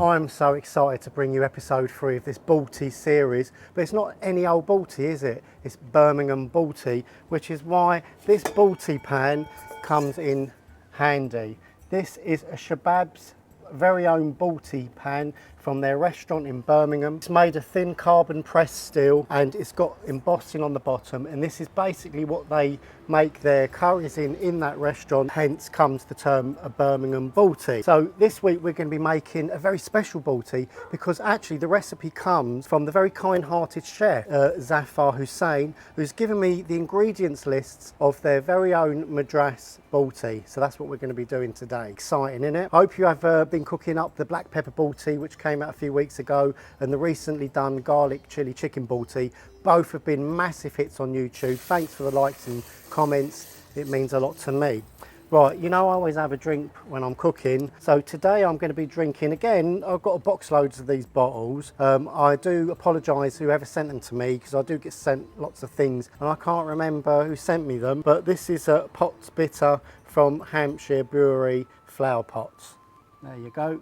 I'm so excited to bring you episode 3 of this Balti series, but it's not any old Balti, is it? It's Birmingham Balti, which is why this Balti pan comes in handy. This is a SHABABS very own Balti pan from their restaurant in Birmingham. It's made of thin carbon pressed steel and it's got embossing on the bottom, and this is basically what they make their curries in that restaurant, hence comes the term a Birmingham Balti. So this week we're going to be making a very special Balti because actually the recipe comes from the very kind-hearted chef Zafar Hussain, who's given me the ingredients lists of their very own Madras Balti. So that's what we're going to be doing today. Exciting, isn't it? I hope you have been cooking up the black pepper Balti, which came out a few weeks ago, and the recently done garlic chili chicken Balti. Both have been massive hits on YouTube. Thanks for the likes and comments. It means a lot to me. Right, you know I always have a drink when I'm cooking. So today I'm going to be drinking again. I've got a box loads of these bottles. I do apologise whoever sent them to me because I do get sent lots of things and I can't remember who sent me them. But this is a Pots Bitter from Hampshire Brewery Flower Pots. There you go.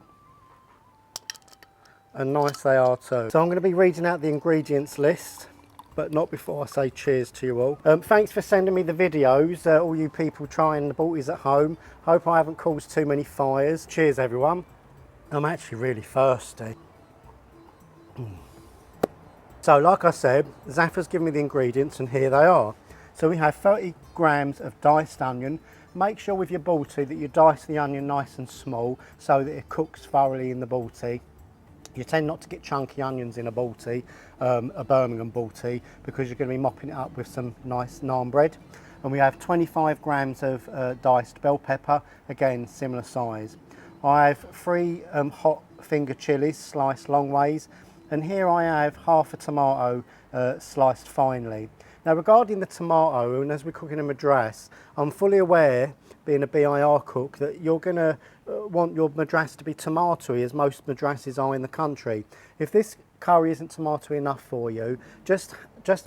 And nice they are too. So I'm going to be reading out the ingredients list, but not before I say cheers to you all. Thanks for sending me the videos, all you people trying the Baltis at home. Hope I haven't caused too many fires. Cheers everyone. I'm actually really thirsty. So like I said, Zafar's given me the ingredients and here they are. So we have 30 grams of diced onion. Make sure with your Balti that you dice the onion nice and small so that it cooks thoroughly in the Balti. You tend not to get chunky onions in a Balti, a Birmingham Balti, because you're going to be mopping it up with some nice naan bread. And we have 25 grams of diced bell pepper, again similar size. I have 3 hot finger chilies sliced long ways, and here I have half a tomato sliced finely. Now regarding the tomato, and as we're cooking a Madras, I'm fully aware, being a BIR cook, that you're going to want your Madras to be tomatoey, as most Madrases are in the country. If this curry isn't tomatoey enough for you, just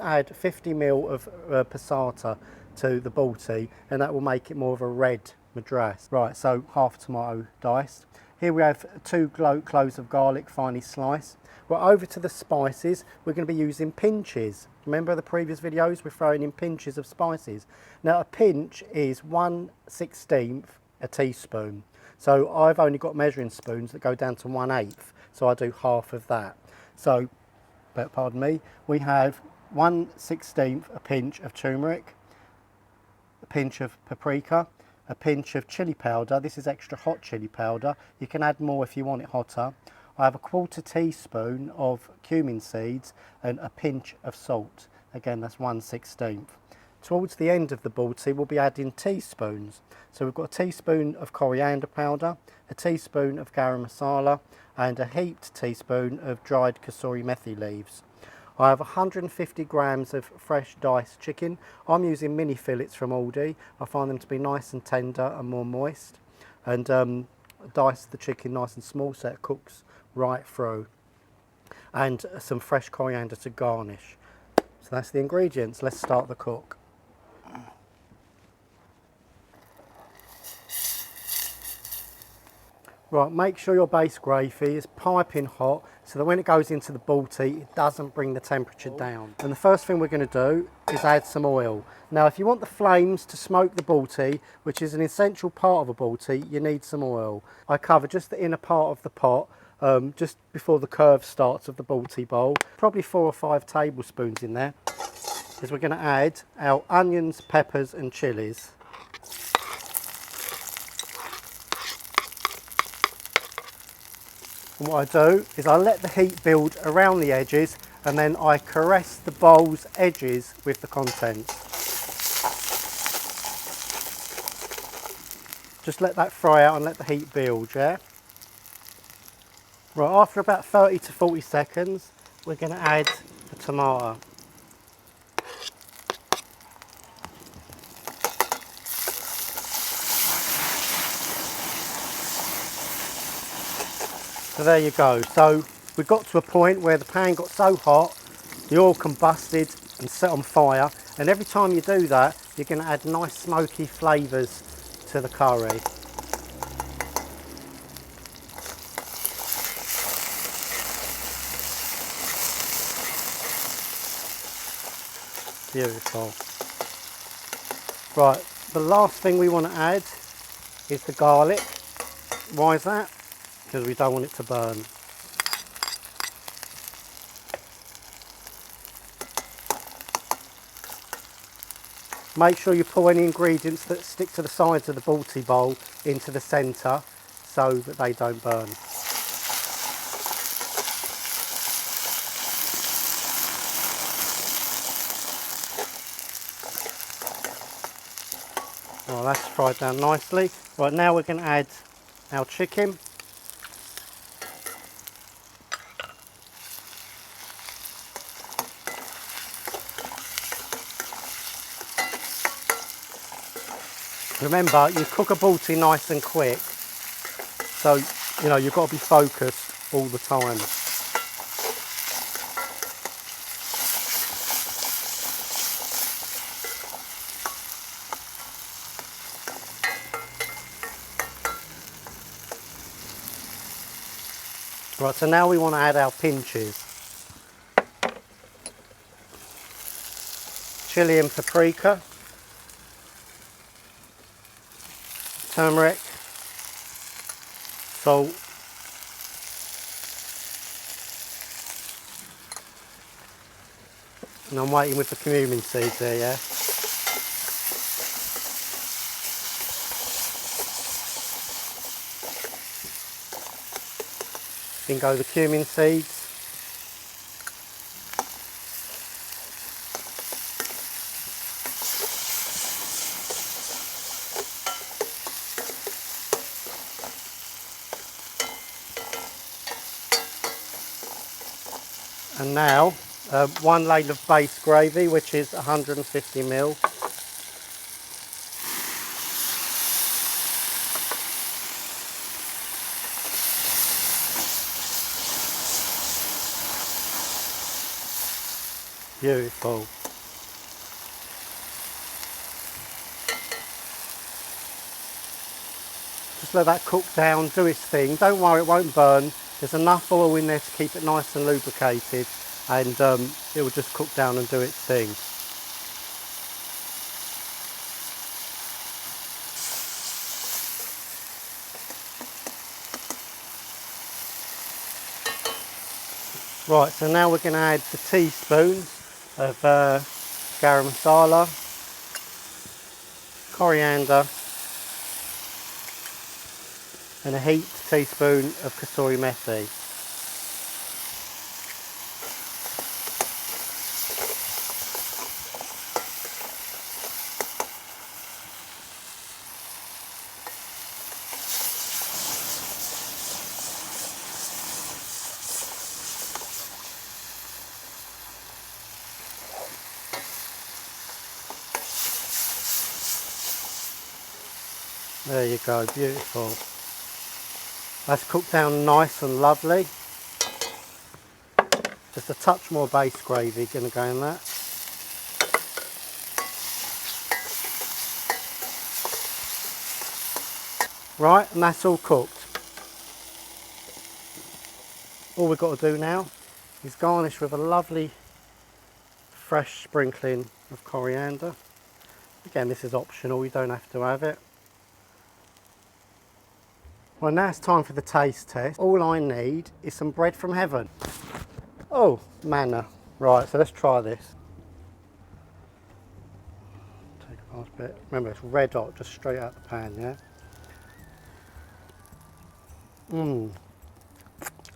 add 50 ml of passata to the Balti, and that will make it more of a red Madras. Right, so half a tomato diced. Here we have 2 cloves of garlic finely sliced. Well, over to the spices, we're going to be using pinches. Remember the previous videos, we're throwing in pinches of spices. Now a pinch is 1/16 a teaspoon. So I've only got measuring spoons that go down to 1/8, so I do half of that. So, pardon me, we have 1/16 a pinch of turmeric, a pinch of paprika, a pinch of chili powder. This is extra hot chili powder. You can add more if you want it hotter. I have a 1/4 teaspoon of cumin seeds and a pinch of salt. Again, that's 1/16. Towards the end of the Balti, we'll be adding teaspoons. So we've got a teaspoon of coriander powder, a teaspoon of garam masala, and a heaped teaspoon of dried kasuri methi leaves. I have 150 grams of fresh diced chicken. I'm using mini fillets from Aldi. I find them to be nice and tender and more moist. And dice the chicken nice and small so it cooks right through. And some fresh coriander to garnish. So that's the ingredients. Let's start the cook. Right, make sure your base gravy is piping hot so that when it goes into the Balti, it doesn't bring the temperature down. And the first thing we're going to do is add some oil. Now, if you want the flames to smoke the Balti, which is an essential part of a Balti, you need some oil. I cover just the inner part of the pot, just before the curve starts of the Balti bowl. Probably 4 or 5 tablespoons in there, because we're going to add our onions, peppers and chilies. And what I do is I let the heat build around the edges and then I caress the bowl's edges with the contents. Just let that fry out and let the heat build, yeah? Right, after about 30 to 40 seconds, we're going to add the tomato. So there you go. So we got to a point where the pan got so hot, the oil combusted and set on fire. And every time you do that, you're going to add nice smoky flavours to the curry. Beautiful. Right, the last thing we want to add is the garlic. Why is that? Because we don't want it to burn. Make sure you pour any ingredients that stick to the sides of the Balti bowl into the centre so that they don't burn. Well, that's fried down nicely. Right, now we're going to add our chicken. Remember, you cook a Balti nice and quick, so you know you've got to be focused all the time. Right, so now we want to add our pinches. Chilli and paprika. Turmeric. Salt. And I'm waiting with the cumin seeds there, yeah? In go the cumin seeds. And now 1 ladle of base gravy, which is 150 ml. Beautiful. Just let that cook down, do its thing. Don't worry, it won't burn. There's enough oil in there to keep it nice and lubricated, and it will just cook down and do its thing. Right, so now we're going to add the teaspoon of garam masala, coriander, and a heaped teaspoon of kasuri methi. There you go, beautiful. That's cooked down nice and lovely. Just a touch more base gravy going to go in that. Right, and that's all cooked. All we've got to do now is garnish with a lovely fresh sprinkling of coriander. Again, this is optional, you don't have to have it. Well, now it's time for the taste test. All I need is some bread from heaven. Oh, manna. Right, so let's try this. Take a last bit. Remember, it's red hot, just straight out the pan, yeah?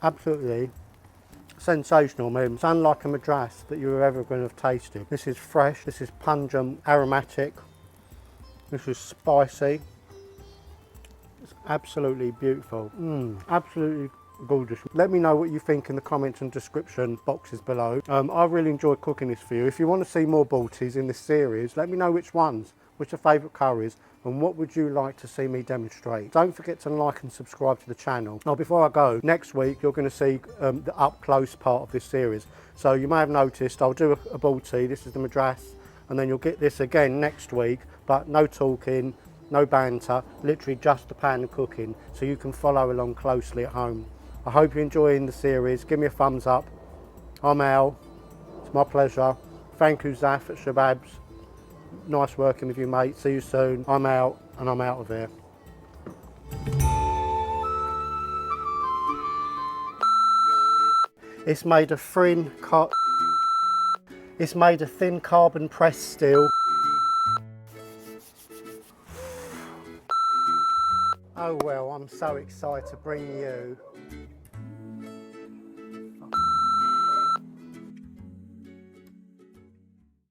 Absolutely sensational. I mean, it's unlike a Madras that you're ever going to have tasted. This is fresh, this is pungent, aromatic, this is spicy. It's absolutely beautiful. Absolutely gorgeous. Let me know what you think in the comments and description boxes below. I really enjoyed cooking this for you. If you want to see more Baltis in this series, let me know which ones, which are favourite curries, and what would you like to see me demonstrate. Don't forget to like and subscribe to the channel. Now, before I go, next week you're going to see the up close part of this series. So you may have noticed I'll do a Balti, this is the Madras, and then you'll get this again next week, but no talking, no banter, literally just the pan and cooking, so you can follow along closely at home. I hope you're enjoying the series. Give me a thumbs up. I'm Al. It's my pleasure. Thank you, Zaf at Shababs. Nice working with you, mate. See you soon. I'm out, and I'm out of here. It's made of thin carbon pressed steel. Oh well, I'm so excited to bring you